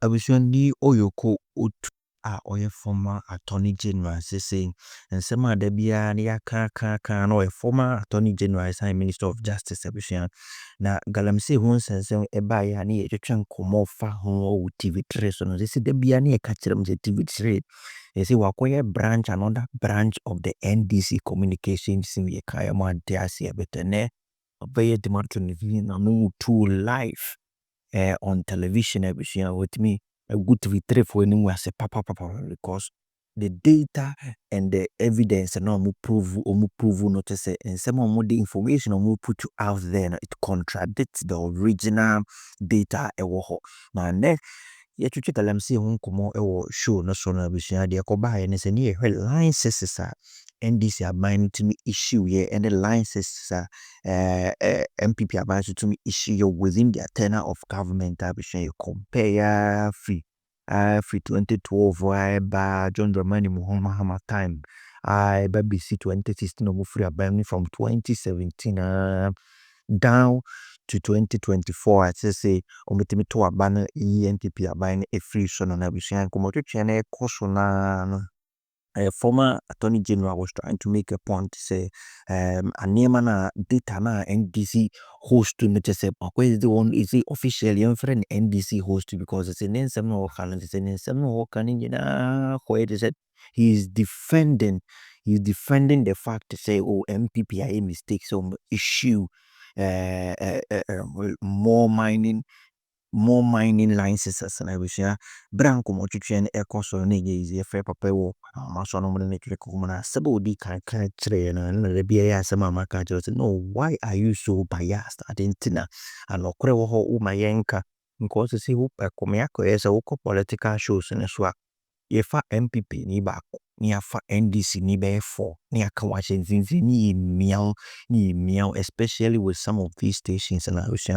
Abusuani Oyoko Otu oye former attorney general saying and some other bia ya kan or a former attorney general and minister of justice abusuan na galamse hu nsensem eba ya na ye twetwen komo fa ho TV3 so no say de bia na ye ka kirem TV3 they say wakoye branch another branch of the NDC communications in ye kaya mo ante betene obey demand na no to live on television with me a good TV3 for anyone as a papa because the data and the evidence and no prove not to say and some of the information or put you out there it contradicts the original data now next ye chuchu kalamsi hu komo show no so na bisua de ko ba ye ne se ne ye licenses a NDC aban to me issue ye and the licenses MPP aban to me issue within the tenure of government abisua you compare free 2012 by John Dramani Mahama time BBC 2016 no free aban from 2017 down to 2024 I say ometimi to abana NPP abana a free son on abusian komoto chene koso na a former attorney general was trying to make a point to say anema na data na NDC host to not say is the one is the officially in friend NDC host because it's a name some no can it's a name some no can it said he's defending the fact to say MPP are a mistake so issue more mining licenses and I wish branko mo twetwe e koso na ye easy fair papa wo maso no mo ne twetwe ko na sebo di kan kire na bia ya asema maka just no why are you so biased adentina anokore wo ho u mayenka because say wo ekome akoyesa wo political shows ne so a ye fa MPP ni baako ni afa NDC ni be 4 ni aka wa chenzinzi ni miao especially with some of these stations and I wish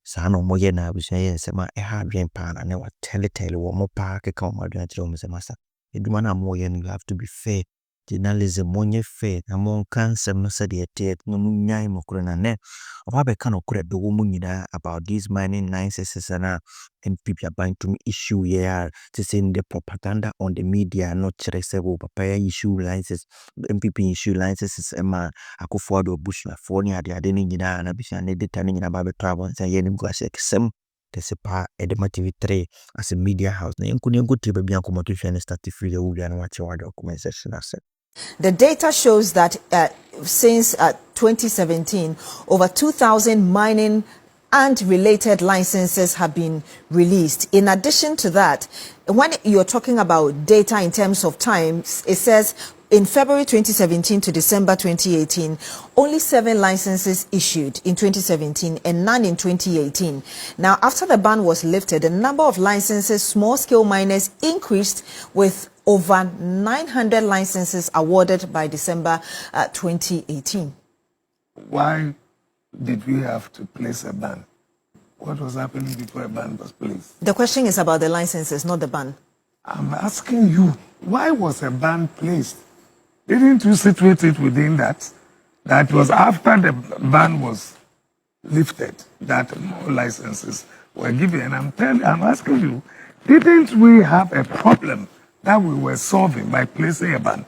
Sano moye na abusua ye nsema adwen pa na ne wa tele wo mo pa ke ka mo adwen tire mo sema sa eduma na moye you have to be fair journalism monye fair na mo kansem no se de ete no nyai mo kro na ne oba be ka no kro do wo nyina about these mining licenses and MPP are to issue here to send the propaganda on the media not traceable papa issue licenses MPP issue licenses ema akofo bush na for ni ade ni nyina na bisa ne data ni nyina ba be travel say ye nim go asem te sepa TV3 as a media house na yenku ne ngote ba bia komoto hwe ne start free the wura na wache wa document section asem. The data shows that since 2017 over 2,000 mining and related licenses have been released. In addition to that, when you're talking about data in terms of time, it says in February 2017 to December 2018, only 7 licenses issued in 2017 and none in 2018. Now, after the ban was lifted, the number of licenses small-scale miners increased with over 900 licenses awarded by December 2018. Why did we have to place a ban? What was happening before a ban was placed? The question is about the licenses, not the ban. I'm asking you, why was a ban placed? Didn't you situate it within that? That was after the ban was lifted, that more licenses were given. And I'm asking you, didn't we have a problem that we were solving by placing a ban?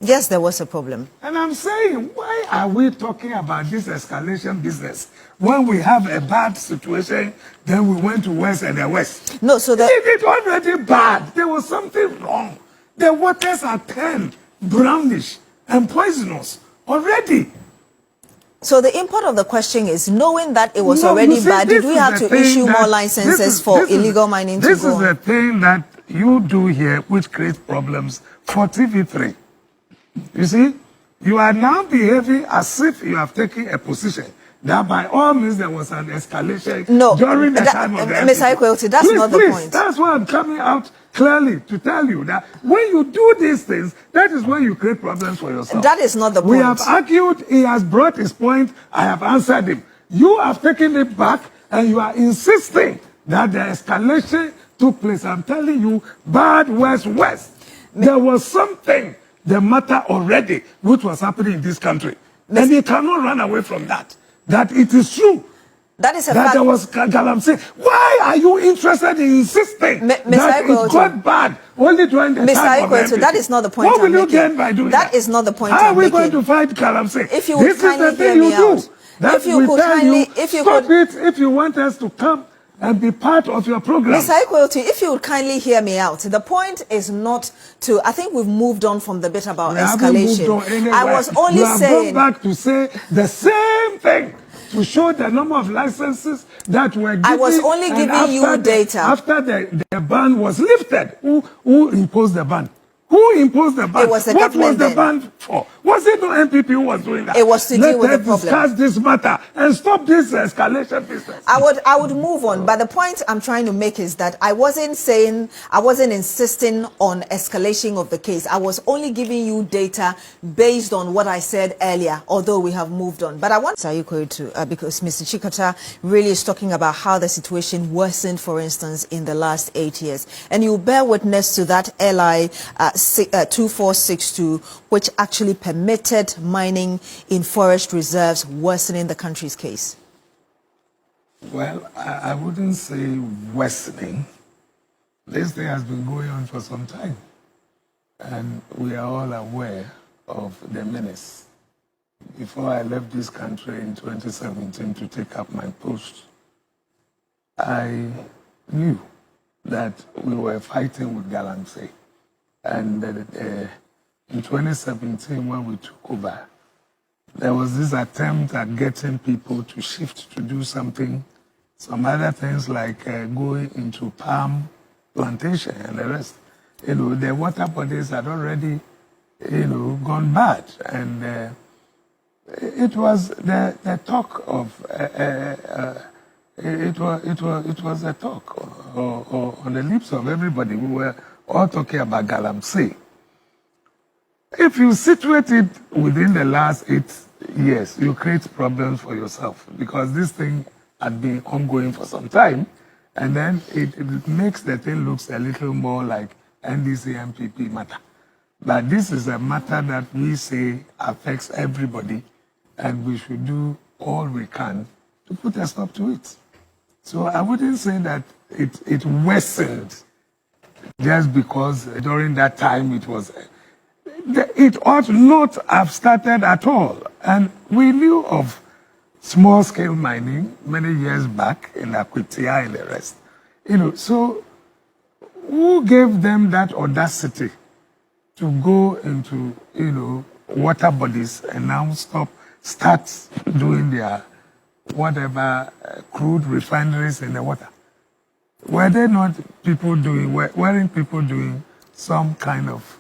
Yes, there was a problem. And I'm saying, why are we talking about this escalation business when we have a bad situation, then we went to West and the West? No, so that... It's already bad. There was something wrong. The waters are turned brownish and poisonous already. So the import of the question is, knowing that it was already bad, did we have to issue more licenses for illegal mining to go on? This is the thing that you do here which creates problems for TV3. You see, you are now behaving as if you have taken a position that by all means there was an escalation during the time of the Mr. Ikwelti, that's not the point. That's why I'm coming out clearly to tell you that when you do these things, that is when you create problems for yourself. That is not the point. We have argued, he has brought his point, I have answered him. You have taken it back and you are insisting that the escalation took place. I'm telling you, bad West. There was something the matter already which was happening in this country. And you cannot run away from that. That it is true. That is a that fact. there was galamsey. Why are you interested in insisting that it got bad only during the time of NDC? That is not the point. What will you gain by doing that? That is not the point. How are we going to fight galamsey? If you would kindly hear me out. That we tell you, stop it if you want us to come and be part of your program. Mr. Equality, if you would kindly hear me out, the point is not to, I think we've moved on from the bit about escalation. I was only saying. You have gone back to say the same thing, to show the number of licenses that were given. I was only giving you data. After the ban was lifted, who imposed the ban? Who imposed the ban? It was the what was the then. ban for? Was it not MPP who was doing that? It was to deal with the problem. Let us discuss this matter and stop this escalation business. I would move on, but the point I'm trying to make is that I wasn't insisting on escalation of the case. I was only giving you data based on what I said earlier, although we have moved on. But I want Sayuko to, because Mr. Tsikata really is talking about how the situation worsened, for instance, in the last 8 years. And you bear witness to that LI 2462, which actually permitted mining in forest reserves, worsening the country's case. Well, I wouldn't say worsening. This thing has been going on for some time. And we are all aware of the menace. Before I left this country in 2017 to take up my post, I knew that we were fighting with galamsey. And in 2017, when we took over, there was this attempt at getting people to shift to do something, some other things like going into palm plantation and the rest. You know, the water bodies had already, gone bad. And it was the talk of, it was a talk on the lips of everybody. We were all talking about galamsey. If you situate it within the last 8 years, you create problems for yourself, because this thing had been ongoing for some time, and then it makes the thing looks a little more like NDC MPP matter. But this is a matter that we say affects everybody, and we should do all we can to put a stop to it. So I wouldn't say that it worsened just because during that time it ought not have started at all. And we knew of small-scale mining many years back in Akwitia and the rest. So who gave them that audacity to go into, water bodies and now start doing their whatever crude refineries in the water? Were there not people weren't people doing some kind of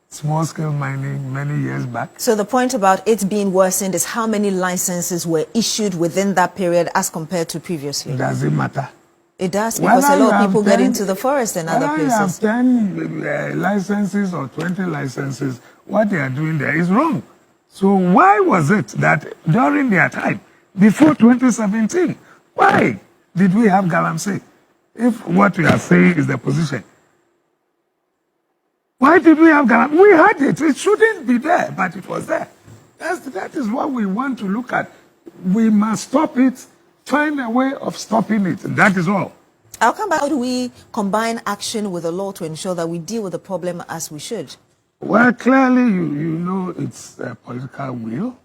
small-scale mining many years back? So the point about it being worsened is how many licenses were issued within that period as compared to previously? Does it matter? It does, because a lot of people get into the forest and other places. Have 10 licenses or 20 licenses, what they are doing there is wrong. So why was it that during their time, before 2017, why did we have galamsey? If what we are saying is the position, why did we have galamsey? We had it. It shouldn't be there, but it was there. That is what we want to look at. We must stop it, find a way of stopping it. That is all. I'll come back. How do we combine action with the law to ensure that we deal with the problem as we should? Well, clearly, you know it's a political will.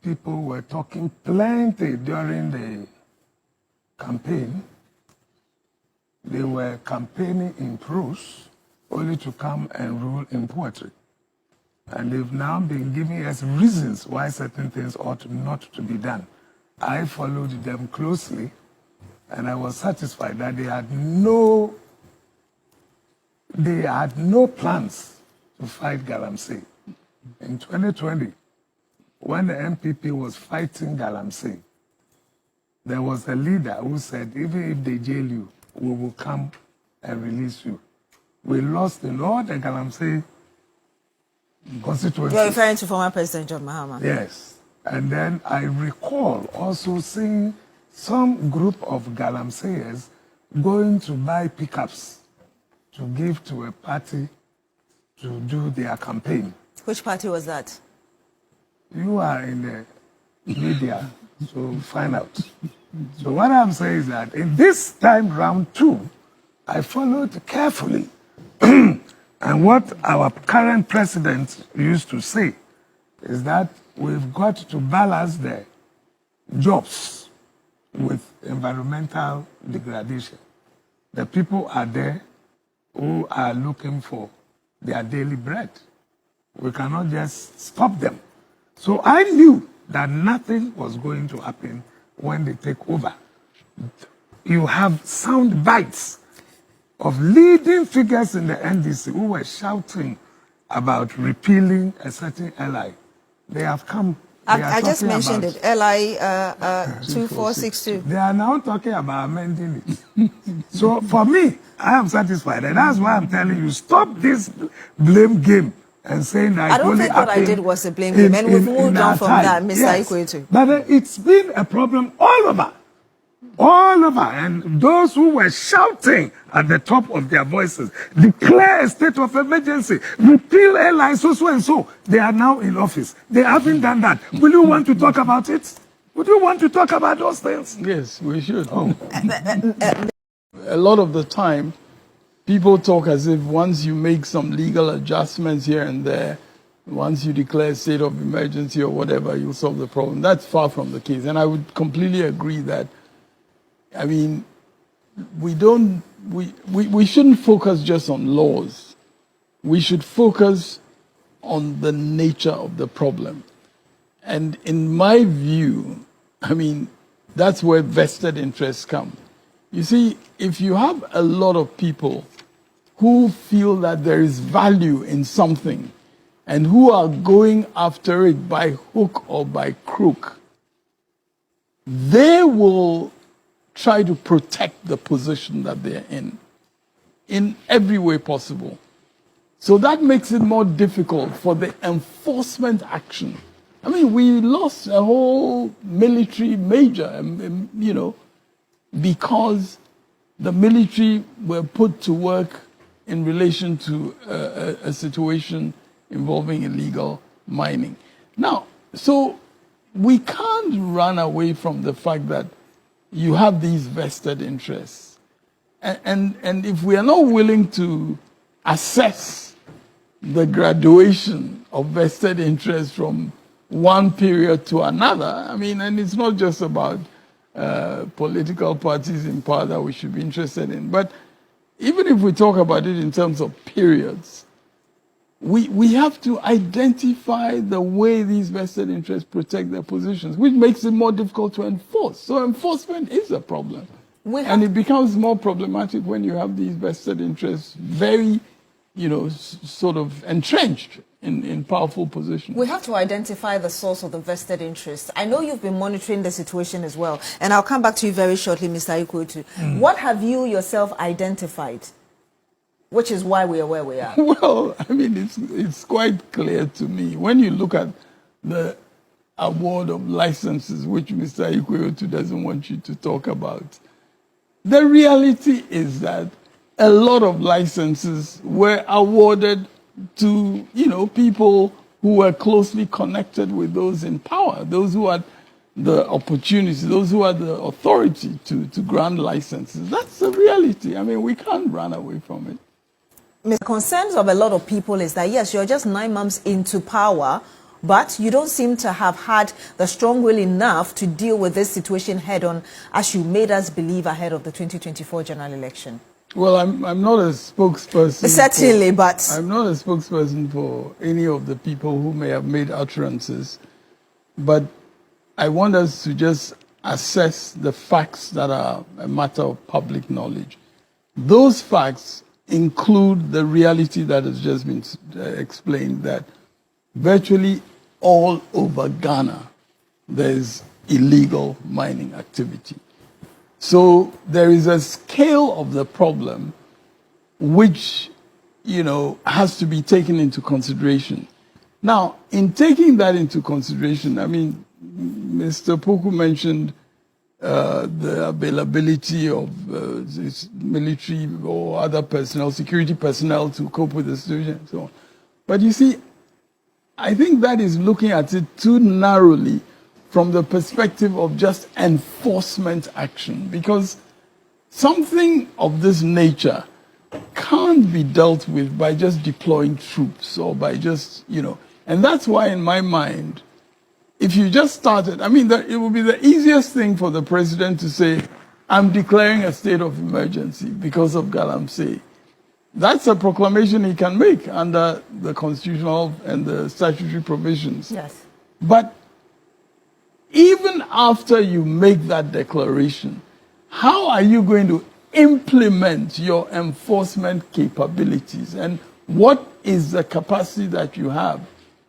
People were talking plenty during the campaign. They were campaigning in prose only to come and rule in poetry. And they've now been giving us reasons why certain things ought not to be done. I followed them closely, and I was satisfied that they had no plans to fight galamsey. In 2020, when the MPP was fighting galamsey, there was a leader who said, even if they jail you, we will come and release you. We lost in all the galamsey constituencies. You're referring to former President John Mahama? Yes. And then I recall also seeing some group of galamseyers going to buy pickups to give to a party to do their campaign. Which party was that? You are in the media. So find out. So what I'm saying is that in this time round two, I followed carefully. And what our current president used to say is that we've got to balance the jobs with environmental degradation. The people are there who are looking for their daily bread. We cannot just stop them. So I knew that nothing was going to happen when they take over. You have sound bites of leading figures in the NDC who were shouting about repealing a certain LI. They have come. I just mentioned it, LI 2462. They are now talking about amending it. So for me, I am satisfied. And that's why I'm telling you, stop this blame game and saying that I don't think what I did was a blame game. And we've moved on from that, Mr. Yes. Ikwetu. But it's been a problem all over. All over. And those who were shouting at the top of their voices, declare a state of emergency, repeal LI, so and so, they are now in office. They haven't done that. Will you want to talk about it? Would you want to talk about those things? Yes, we should. Oh. A lot of the time, people talk as if once you make some legal adjustments here and there, once you declare a state of emergency or whatever, you'll solve the problem. That's far from the case. And I would completely agree that, I mean, we shouldn't focus just on laws. We should focus on the nature of the problem. And in my view, I mean, that's where vested interests come. You see, if you have a lot of people who feel that there is value in something and who are going after it by hook or by crook, they will try to protect the position that they're in every way possible. So that makes it more difficult for the enforcement action. I mean, we lost a whole military major, you know, because the military were put to work in relation to a situation involving illegal mining. Now, so we can't run away from the fact that you have these vested interests. And if we are not willing to assess the graduation of vested interests from one period to another, I mean, and it's not just about political parties in power that we should be interested in, but even if we talk about it in terms of periods, we have to identify the way these vested interests protect their positions, which makes it more difficult to enforce. So enforcement is a problem. And it becomes more problematic when you have these vested interests very, you know, sort of entrenched in powerful positions. We have to identify the source of the vested interest. I know you've been monitoring the situation as well, and I'll come back to you very shortly, Mr. Ikwetu. What have you yourself identified, which is why we are where we are? Well, I mean, it's quite clear to me. When you look at the award of licenses, which Mr. Ikwetu doesn't want you to talk about, the reality is that a lot of licenses were awarded to, you know, people who were closely connected with those in power, those who had the opportunity, those who had the authority to grant licenses. That's the reality. I mean, we can't run away from it. The concerns of a lot of people is that, yes, you're just 9 months into power, but you don't seem to have had the strong will enough to deal with this situation head on, as you made us believe ahead of the 2024 general election. Well, I'm not a spokesperson. Certainly, but I'm not a spokesperson for any of the people who may have made utterances. But I want us to just assess the facts that are a matter of public knowledge. Those facts include the reality that has just been explained, that virtually all over Ghana, there's illegal mining activity. So there is a scale of the problem which, you know, has to be taken into consideration. Now, in taking that into consideration, I mean, Mr. Poku mentioned the availability of military or other personnel, security personnel to cope with the situation and so on. But you see, I think that is looking at it too narrowly from the perspective of just enforcement action, because something of this nature can't be dealt with by just deploying troops or by just, and that's why in my mind, if you just started, it would be the easiest thing for the president to say, I'm declaring a state of emergency because of Galamsey. That's a proclamation he can make under the constitutional and the statutory provisions. Yes. But even after you make that declaration, how are you going to implement your enforcement capabilities? And what is the capacity that you have,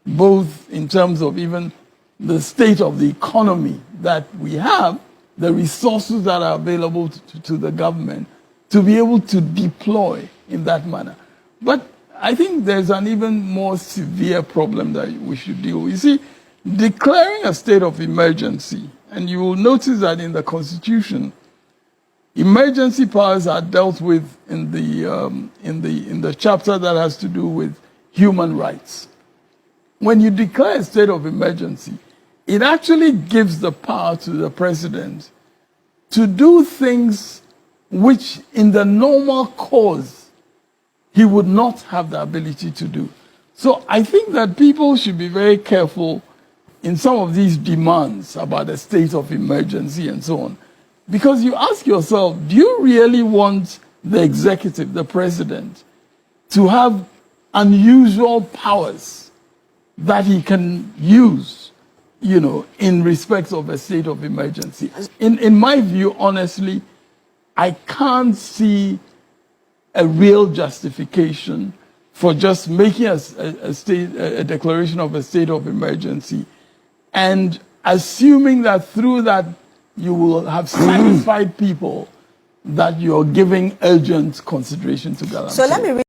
both in terms of even the state of the economy that we have, the resources that are available to the government to be able to deploy in that manner? But I think there's an even more severe problem that we should deal with. You see, declaring a state of emergency, and you will notice that in the Constitution, emergency powers are dealt with in the chapter that has to do with human rights. When you declare a state of emergency, it actually gives the power to the president to do things which in the normal course he would not have the ability to do. So I think that people should be very careful in some of these demands about a state of emergency and so on. Because you ask yourself, do you really want the executive, the president, to have unusual powers that he can use, in respect of a state of emergency? In my view, honestly, I can't see a real justification for just making a declaration of a state of emergency and assuming that through that you will have satisfied people that you're giving urgent consideration to Galamsey. So let me